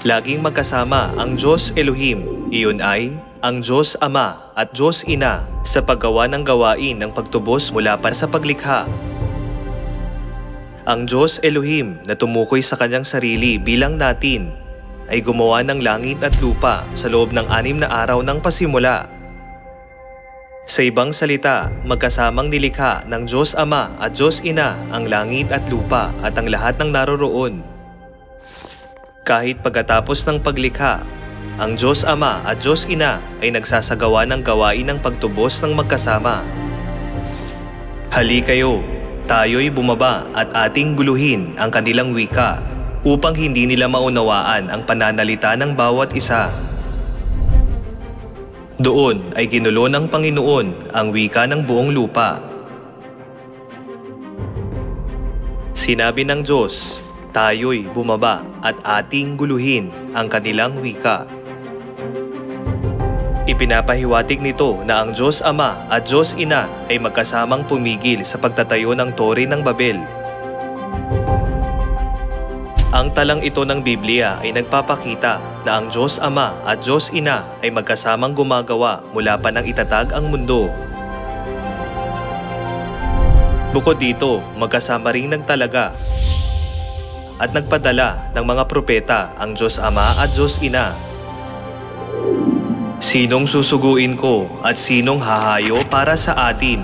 Laging magkasama ang Diyos Elohim, iyon ay ang Diyos Ama at Diyos Ina sa paggawa ng gawain ng pagtubos mula pa sa paglikha. Ang Diyos Elohim na tumukoy sa kanyang sarili bilang natin ay gumawa ng langit at lupa sa loob ng 6 na araw ng pasimula. Sa ibang salita, magkasamang nilikha ng Diyos Ama at Diyos Ina ang langit at lupa at ang lahat ng naroroon. Kahit pagkatapos ng paglikha, ang Diyos Ama at Diyos Ina ay nagsasagawa ng gawain ng pagtubos ng magkasama. Hali kayo, tayo'y bumaba at ating guluhin ang kanilang wika upang hindi nila maunawaan ang pananalita ng bawat isa. Doon ay ginulo ng Panginoon ang wika ng buong lupa. Sinabi ng Diyos, tayo'y bumaba at ating guluhin ang kanilang wika. Ipinapahiwatig nito na ang Diyos Ama at Diyos Ina ay magkasamang pumigil sa pagtatayo ng Tore ng Babel. Ang talang ito ng Biblia ay nagpapakita na ang Diyos Ama at Diyos Ina ay magkasamang gumagawa mula pa nang itatag ang mundo. Bukod dito, magkasama ring nagtalaga at nagpadala ng mga propeta ang Diyos Ama at Diyos Ina. Sinong susuguin ko at sinong hahayo para sa atin?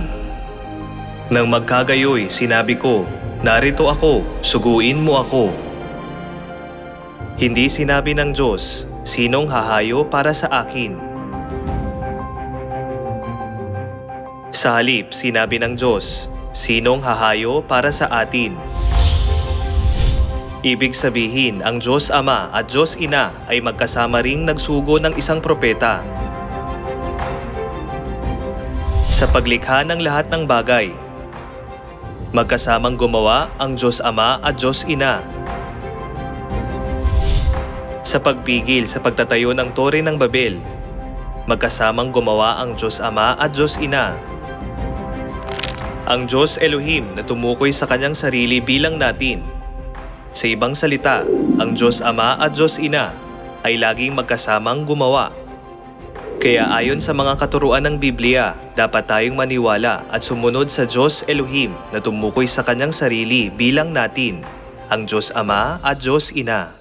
Nang magkagayoy, sinabi ko, narito ako, suguin mo ako. Hindi sinabi ng Diyos, sinong hahayo para sa akin? Sa halip, sinabi ng Diyos, sinong hahayo para sa atin? Ibig sabihin, ang Diyos Ama at Diyos Ina ay magkasama ring nagsugo ng isang propeta. Sa paglikha ng lahat ng bagay, magkasamang gumawa ang Diyos Ama at Diyos Ina. Sa pagpigil sa pagtatayo ng Tore ng Babel, magkasamang gumawa ang Diyos Ama at Diyos Ina. Ang Diyos Elohim na tumukoy sa kanyang sarili bilang natin. Sa ibang salita, ang Diyos Ama at Diyos Ina ay laging magkasamang gumawa. Kaya ayon sa mga katuruan ng Biblia, dapat tayong maniwala at sumunod sa Diyos Elohim na tumukoy sa kanyang sarili bilang natin, ang Diyos Ama at Diyos Ina.